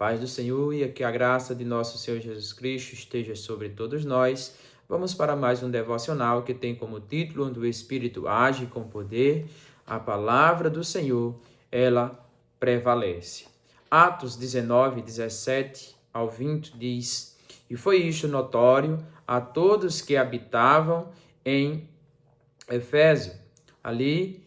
Paz do Senhor e que a graça de nosso Senhor Jesus Cristo esteja sobre todos nós. Vamos para mais um devocional que tem como título onde o Espírito age com poder. A palavra do Senhor, ela prevalece. Atos 19, 17 ao 20 diz: E foi isto notório a todos que habitavam em Efésio. Ali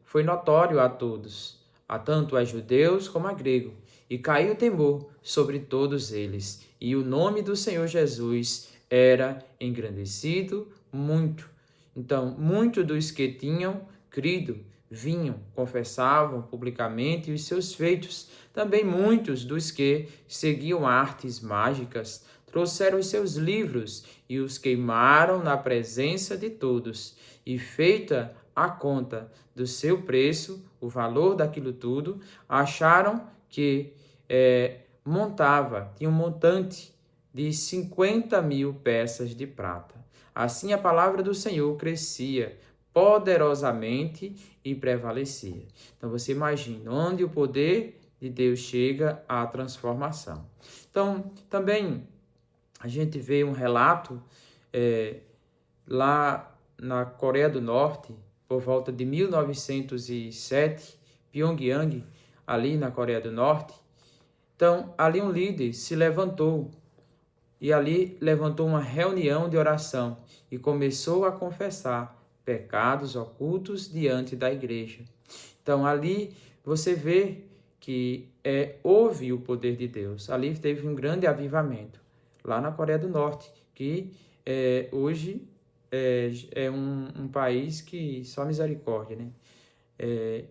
foi notório a todos, tanto a judeus como a gregos, e caiu temor sobre todos eles, e o nome do Senhor Jesus era engrandecido muito. Então, muitos dos que tinham crido vinham, confessavam publicamente os seus feitos. Também muitos dos que seguiam artes mágicas trouxeram os seus livros e os queimaram na presença de todos. E feita a conta do seu preço, o valor daquilo tudo, acharam que tinha um montante de 50.000 peças de prata. Assim a palavra do Senhor crescia poderosamente e prevalecia. Então você imagina onde o poder de Deus chega à transformação. Então também a gente vê um relato lá na Coreia do Norte, por volta de 1907, Pyongyang, ali na Coreia do Norte. Então, ali um líder se levantou e ali levantou uma reunião de oração e começou a confessar pecados ocultos diante da igreja. Então, ali você vê que houve o poder de Deus. Ali teve um grande avivamento, lá na Coreia do Norte, que hoje é um país que só misericórdia, né?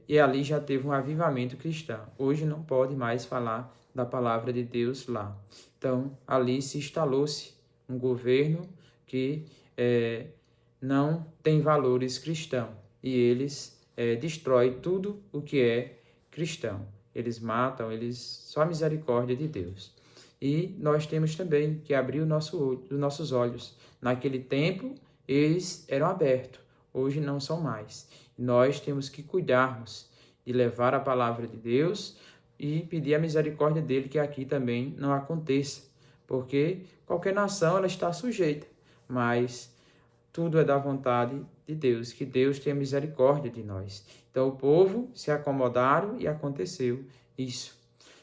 E ali já teve um avivamento cristão. Hoje não pode mais falar da palavra de Deus lá. Então, ali se instalou-se um governo que não tem valores cristãos. E eles destroem tudo o que é cristão. Eles matam, só a misericórdia de Deus. E nós temos também que abrir os nossos olhos. Naquele tempo, eles eram abertos. Hoje não são mais. Nós temos que cuidarmos de levar a palavra de Deus e pedir a misericórdia dele que aqui também não aconteça, porque qualquer nação ela está sujeita, mas tudo é da vontade de Deus, que Deus tenha misericórdia de nós. Então o povo se acomodaram e aconteceu isso.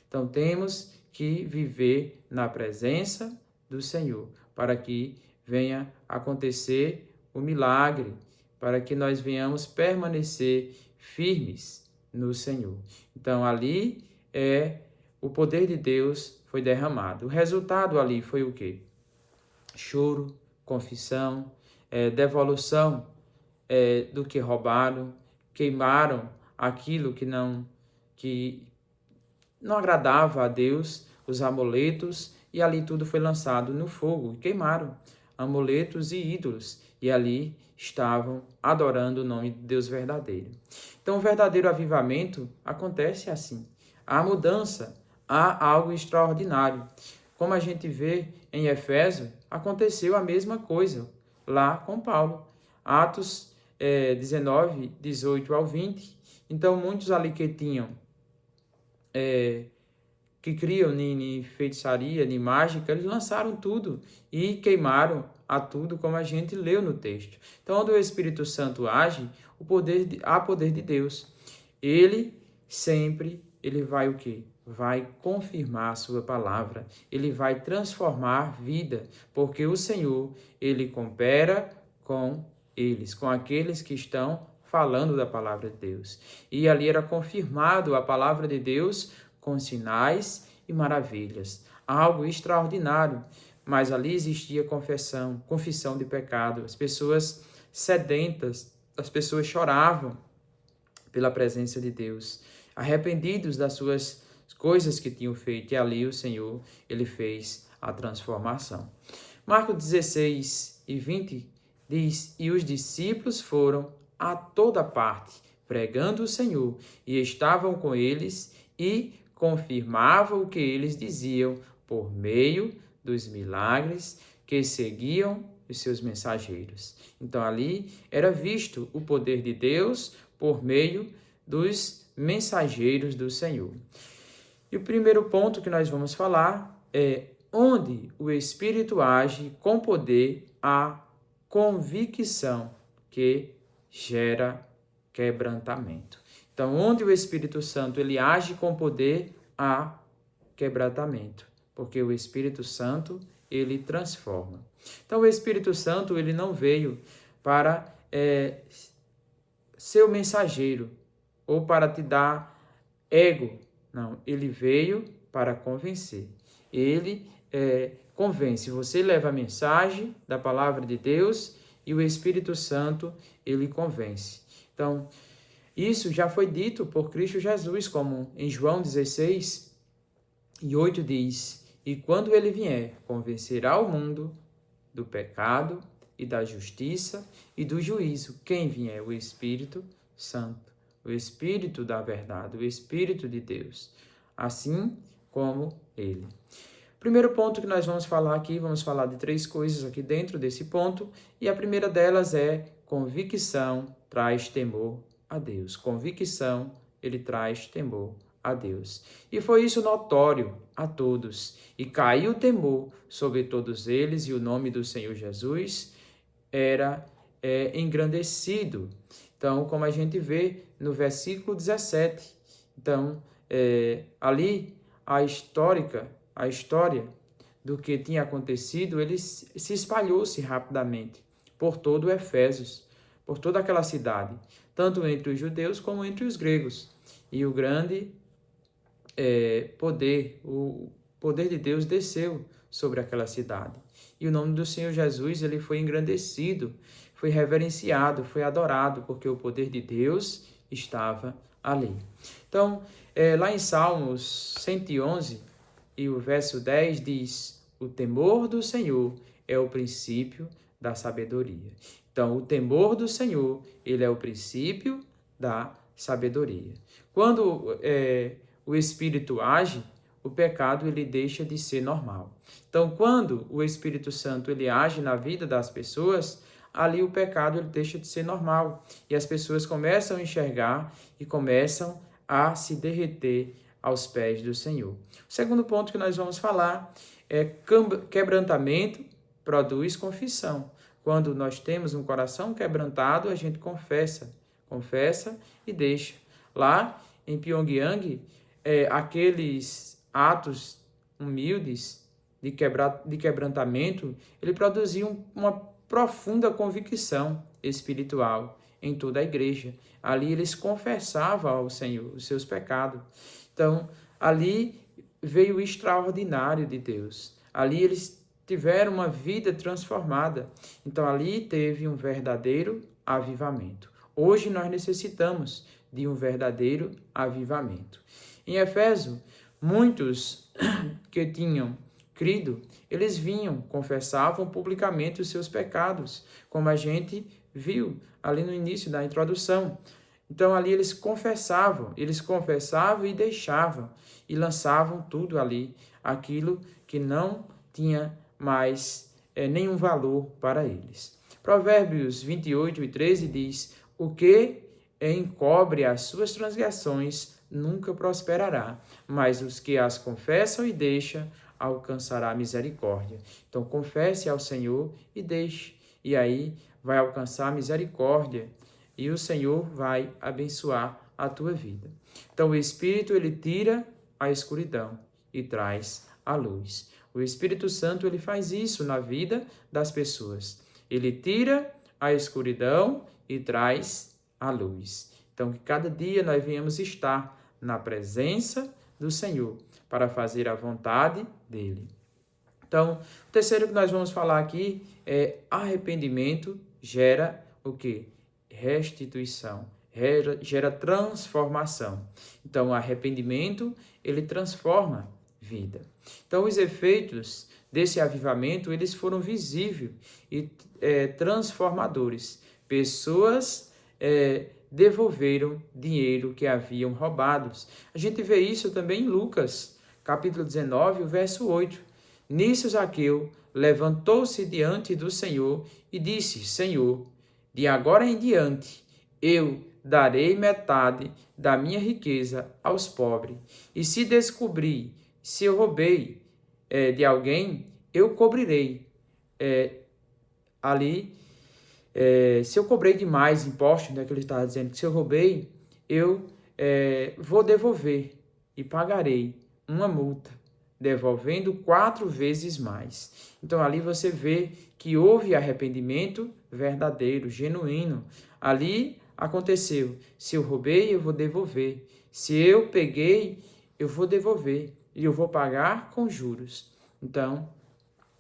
Então temos que viver na presença do Senhor, para que venha acontecer o milagre, para que nós venhamos permanecer firmes no Senhor. Então, ali o poder de Deus foi derramado. O resultado ali foi o quê? Choro, confissão, devolução do que roubaram, queimaram aquilo que não agradava a Deus, os amuletos, e ali tudo foi lançado no fogo. Queimaram amuletos e ídolos, e ali estavam adorando o nome de Deus verdadeiro. Então, o verdadeiro avivamento acontece assim. Há mudança, há algo extraordinário. Como a gente vê em Efésio, aconteceu a mesma coisa lá com Paulo. Atos 19, 18 ao 20. Então, muitos ali que tinham que criam em feitiçaria, em mágica, eles lançaram tudo e queimaram a tudo, como a gente leu no texto. Então, onde o Espírito Santo age, há poder de Deus. Ele vai o quê? Vai confirmar a sua palavra. Ele vai transformar vida, porque o Senhor, ele coopera com eles, com aqueles que estão falando da palavra de Deus. E ali era confirmado a palavra de Deus com sinais e maravilhas. Algo extraordinário. Mas ali existia confissão de pecado. As pessoas sedentas, as pessoas choravam pela presença de Deus, arrependidos das suas coisas que tinham feito. E ali o Senhor, ele fez a transformação. Marcos 16 e 20 diz: E os discípulos foram a toda parte, pregando o Senhor, e estavam com eles e confirmavam o que eles diziam por meio dos milagres que seguiam os seus mensageiros. Então ali era visto o poder de Deus por meio dos mensageiros do Senhor. E E o primeiro ponto que nós vamos falar é onde o Espírito age com poder, a convicção que gera quebrantamento. Então, onde o Espírito Santo ele age com poder, há quebrantamento, porque o Espírito Santo ele transforma. Então, o Espírito Santo ele não veio para ser o mensageiro ou para te dar ego. Não, ele veio para convencer. Ele convence. Você leva a mensagem da palavra de Deus e o Espírito Santo ele convence. Então, isso já foi dito por Cristo Jesus, como em João 16:8 diz: e quando ele vier, convencerá o mundo do pecado e da justiça e do juízo. Quem vier? O Espírito Santo, o Espírito da verdade, o Espírito de Deus, assim como ele. Primeiro ponto que nós vamos falar aqui, vamos falar de 3 coisas aqui dentro desse ponto, e a primeira delas é convicção traz temor a Deus. Convicção, ele traz temor a Deus. E foi isso notório a todos, e caiu o temor sobre todos eles, e o nome do Senhor Jesus era engrandecido. Então, como a gente vê no versículo 17, então, ali a história do que tinha acontecido, ele se espalhou-se rapidamente por todo o Efésios, por toda aquela cidade, tanto entre os judeus como entre os gregos. E o grande o poder de Deus desceu sobre aquela cidade. E o nome do Senhor Jesus ele foi engrandecido, foi reverenciado, foi adorado, porque o poder de Deus estava ali. Então, lá em Salmos 111, e o verso 10 diz: o temor do Senhor é o princípio da sabedoria. Então, o temor do Senhor, ele é o princípio da sabedoria. Quando o Espírito age, o pecado ele deixa de ser normal. Então, quando o Espírito Santo ele age na vida das pessoas, ali o pecado ele deixa de ser normal. E as pessoas começam a enxergar e começam a se derreter aos pés do Senhor. O segundo ponto que nós vamos falar é quebrantamento produz confissão. Quando nós temos um coração quebrantado, a gente confessa e deixa. Lá em Pyongyang, aqueles atos humildes de quebrantamento, ele produziu uma profunda convicção espiritual em toda a igreja. Ali eles confessavam ao Senhor os seus pecados. Então, ali veio o extraordinário de Deus. Ali eles tiveram uma vida transformada. Então, ali teve um verdadeiro avivamento. Hoje nós necessitamos de um verdadeiro avivamento. Em Efésio, muitos que tinham crido, eles vinham, confessavam publicamente os seus pecados, como a gente viu ali no início da introdução. Então, ali eles confessavam e deixavam, e lançavam tudo ali, aquilo que não tinha mais nenhum valor para eles. Provérbios 28:13 diz: o que encobre as suas transgressões nunca prosperará, mas os que as confessam e deixam alcançará misericórdia. Então, confesse ao Senhor e deixe, e aí vai alcançar misericórdia, e o Senhor vai abençoar a tua vida. Então, o Espírito, ele tira a escuridão e traz a luz. O Espírito Santo, ele faz isso na vida das pessoas. Ele tira a escuridão e traz a luz. Então, que cada dia nós venhamos estar na presença do Senhor para fazer a vontade dele. Então, o terceiro que nós vamos falar aqui é arrependimento gera o quê? Restituição, gera transformação. Então, o arrependimento, ele transforma vida. Então, os efeitos desse avivamento, eles foram visíveis e transformadores. Pessoas devolveram dinheiro que haviam roubados. A gente vê isso também em Lucas, capítulo 19, o verso 8. Nisso Zaqueu levantou-se diante do Senhor e disse: Senhor, de agora em diante eu darei metade da minha riqueza aos pobres. E se descobrir, se eu roubei de alguém, eu cobrirei se eu cobrei demais impostos, né, que ele estava dizendo, que se eu roubei, eu vou devolver e pagarei uma multa, devolvendo 4 vezes mais. Então, ali você vê que houve arrependimento verdadeiro, genuíno. Ali aconteceu. Se eu roubei, eu vou devolver. Se eu peguei, eu vou devolver. E eu vou pagar com juros. Então,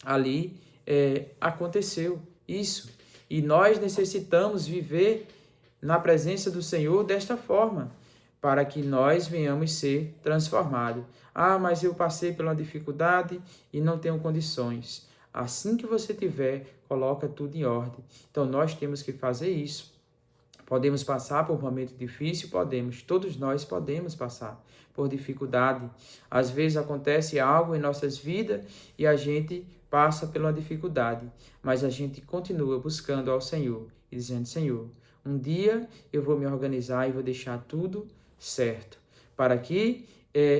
ali aconteceu isso. E nós necessitamos viver na presença do Senhor desta forma, para que nós venhamos ser transformados. Ah, mas eu passei pela dificuldade e não tenho condições. Assim que você tiver, coloca tudo em ordem. Então, nós temos que fazer isso. Podemos passar por um momento difícil? Podemos. Todos nós podemos passar por dificuldade. Às vezes acontece algo em nossas vidas e a gente passa pela dificuldade, mas a gente continua buscando ao Senhor e dizendo: Senhor, um dia eu vou me organizar e vou deixar tudo certo, para que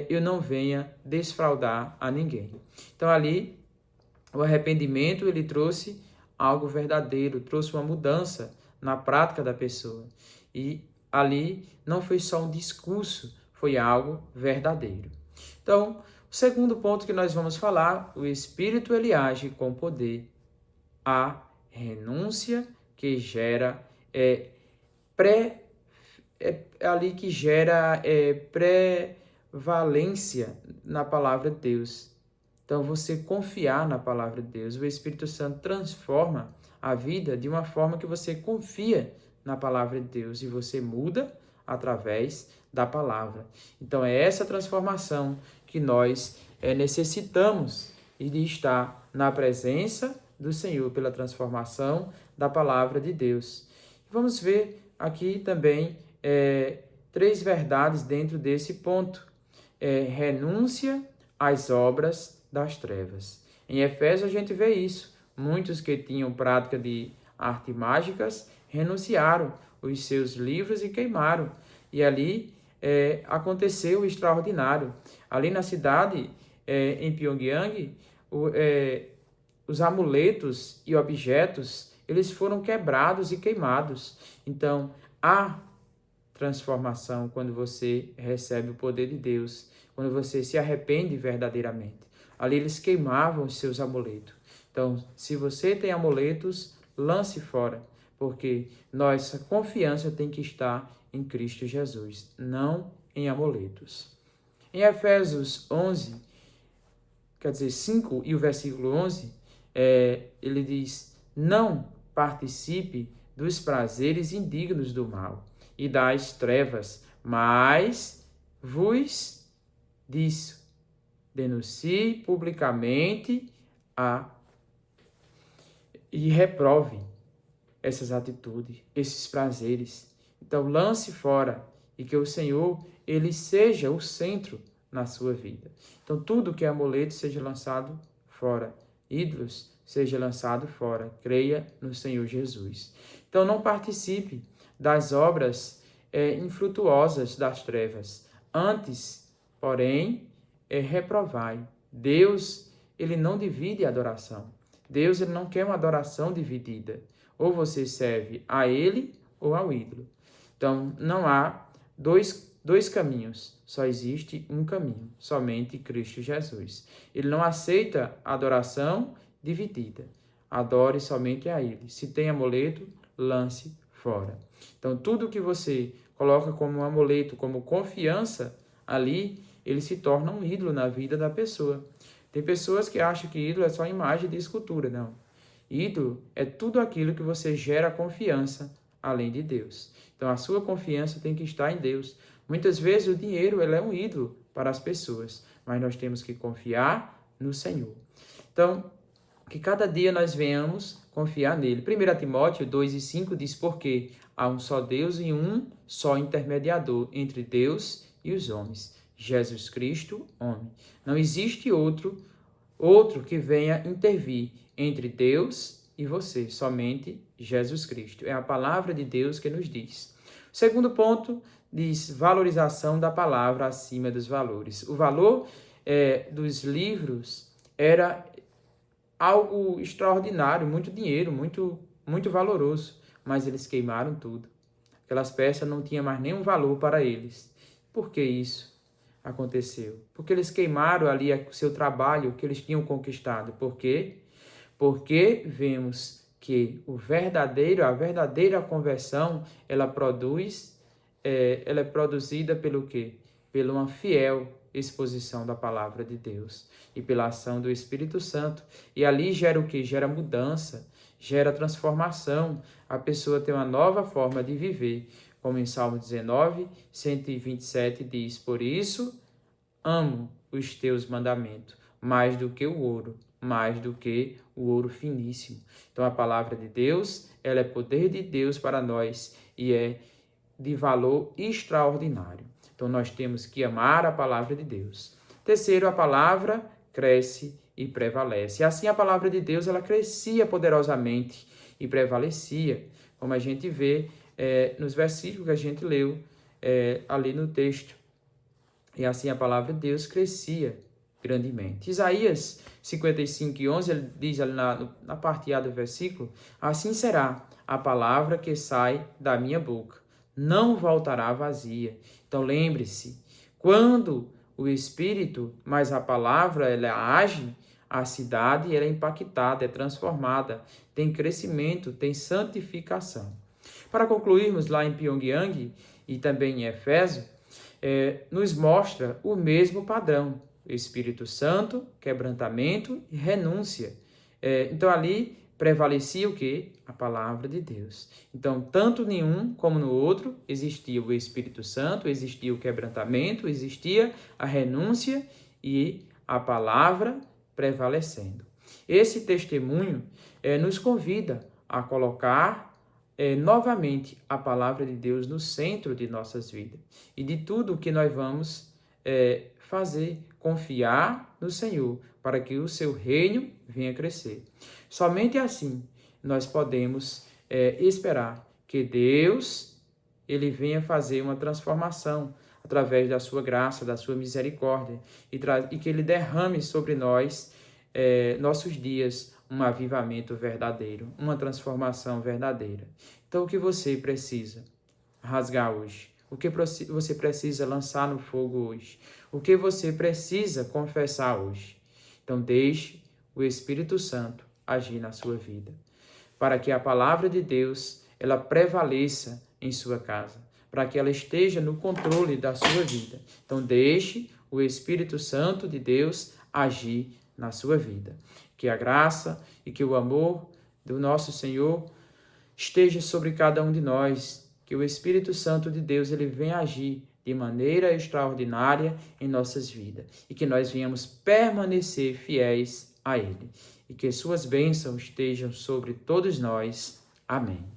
eu não venha desfraudar a ninguém. Então ali, o arrependimento, ele trouxe algo verdadeiro, trouxe uma mudança na prática da pessoa. E ali não foi só um discurso, foi algo verdadeiro. Então, o segundo ponto que nós vamos falar, o Espírito ele age com poder. A renúncia que gera prevalência na palavra de Deus. Então, você confiar na palavra de Deus. O Espírito Santo transforma a vida de uma forma que você confia na palavra de Deus e você muda através da palavra. Então, é essa transformação que nós necessitamos e de estar na presença do Senhor pela transformação da palavra de Deus. Vamos ver aqui também 3 verdades dentro desse ponto. Renúncia às obras das trevas. Em Efésios a gente vê isso. Muitos que tinham prática de artes mágicas renunciaram os seus livros e queimaram. E ali aconteceu o extraordinário. Ali na cidade, em Pyongyang, os amuletos e objetos, eles foram quebrados e queimados. Então, há transformação quando você recebe o poder de Deus, quando você se arrepende verdadeiramente. Ali eles queimavam os seus amuletos. Então, se você tem amuletos, lance fora, porque nossa confiança tem que estar em Cristo Jesus, não em amuletos. Em Efésios 5 e o versículo 11, ele diz: não participe dos prazeres indignos do mal e das trevas, mas vos disso, denuncie publicamente e reprove essas atitudes, esses prazeres. Então, lance fora e que o Senhor, ele seja o centro na sua vida. Então, tudo que é amuleto seja lançado fora. Ídolos seja lançado fora. Creia no Senhor Jesus. Então, não participe das obras infrutuosas das trevas. Antes, porém, reprovai. Deus, ele não divide a adoração. Deus, ele não quer uma adoração dividida. Ou você serve a ele ou ao ídolo. Então, não há dois caminhos. Só existe um caminho, somente Cristo Jesus. Ele não aceita adoração dividida. Adore somente a ele. Se tem amuleto, lance fora. Então, tudo que você coloca como um amuleto, como confiança, ali, ele se torna um ídolo na vida da pessoa. Tem pessoas que acham que ídolo é só imagem de escultura. Não. Ídolo é tudo aquilo que você gera confiança além de Deus. Então, a sua confiança tem que estar em Deus. Muitas vezes o dinheiro ele é um ídolo para as pessoas, mas nós temos que confiar no Senhor. Então, que cada dia nós venhamos confiar nele. 1 Timóteo 2:5 diz: porque há um só Deus e um só intermediador entre Deus e os homens, Jesus Cristo, homem. Não existe outro que venha intervir entre Deus e você, somente Jesus Cristo. É a palavra de Deus que nos diz. Segundo ponto, diz valorização da palavra acima dos valores. O valor dos livros era algo extraordinário, muito dinheiro, muito valoroso, mas eles queimaram tudo. Aquelas peças não tinham mais nenhum valor para eles. Por que isso aconteceu? Porque eles queimaram ali o seu trabalho que eles tinham conquistado. Por quê? Porque vemos que a verdadeira conversão, ela é produzida pelo quê? Pela uma fiel exposição da palavra de Deus e pela ação do Espírito Santo. E ali gera o quê? Gera mudança, gera transformação. A pessoa tem uma nova forma de viver. Como em Salmo 19, 127 diz: por isso amo os teus mandamentos, mais do que o ouro, mais do que o ouro finíssimo. Então a palavra de Deus, ela é poder de Deus para nós e é de valor extraordinário. Então nós temos que amar a palavra de Deus. Terceiro, a palavra cresce e prevalece. Assim a palavra de Deus, ela crescia poderosamente e prevalecia, como a gente vê nos versículos que a gente leu ali no texto. E assim a palavra de Deus crescia grandemente. Isaías 55:11, ele diz ali na parte A do versículo: assim será a palavra que sai da minha boca, não voltará vazia. Então lembre-se, quando o Espírito, mais a palavra, ela age, a cidade ela é impactada, é transformada, tem crescimento, tem santificação. Para concluirmos, lá em Pyongyang e também em Éfeso, nos mostra o mesmo padrão: Espírito Santo, quebrantamento e renúncia. Então ali prevalecia o quê? A palavra de Deus. Então, tanto em um como no outro, existia o Espírito Santo, existia o quebrantamento, existia a renúncia e a palavra prevalecendo. Esse testemunho nos convida a colocar novamente a palavra de Deus no centro de nossas vidas e de tudo o que nós vamos fazer, confiar no Senhor, para que o seu reino venha crescer. Somente assim nós podemos esperar que Deus ele venha fazer uma transformação através da sua graça, da sua misericórdia, e que ele derrame sobre nós, nossos dias, um avivamento verdadeiro, uma transformação verdadeira. Então, o que você precisa rasgar hoje? O que você precisa lançar no fogo hoje? O que você precisa confessar hoje? Então, deixe o Espírito Santo agir na sua vida, para que a palavra de Deus ela prevaleça em sua casa, para que ela esteja no controle da sua vida. Então, deixe o Espírito Santo de Deus agir na sua vida. Que a graça e que o amor do nosso Senhor esteja sobre cada um de nós, que o Espírito Santo de Deus ele venha agir de maneira extraordinária em nossas vidas e que nós venhamos permanecer fiéis a Ele e que suas bênçãos estejam sobre todos nós. Amém.